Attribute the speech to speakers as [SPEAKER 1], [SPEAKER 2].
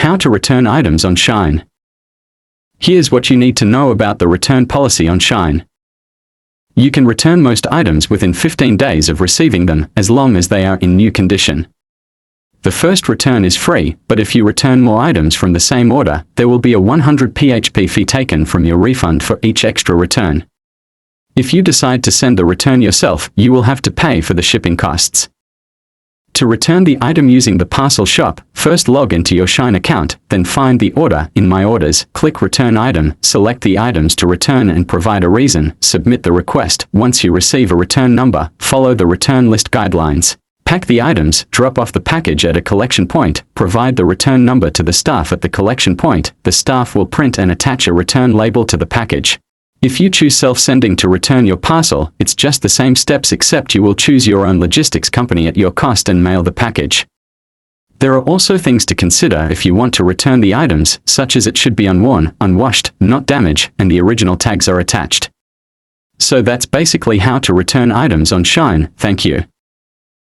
[SPEAKER 1] How to return items on Shein. Here's what you need to know about the return policy on Shein. You can return most items within 15 days of receiving them, as long as they are in new condition. The first return is free, but if you return more items from the same order, there will be a 100 PHP fee taken from your refund for each extra return. If you decide to send the return yourself, you will have to pay for the shipping costs. To return the item using the parcel shop, first log into your Shein account, then find the order in My Orders, click Return Item, select the items to return and provide a reason, submit the request. Once you receive a return number, follow the return list guidelines. Pack the items, drop off the package at a collection point, provide the return number to the staff at the collection point. The staff will print and attach a return label to the package. If you choose self-sending to return your parcel, it's just the same steps except you will choose your own logistics company at your cost and mail the package. There are also things to consider if you want to return the items, such as it should be unworn, unwashed, not damaged, and the original tags are attached. So that's basically how to return items on Shein. Thank you.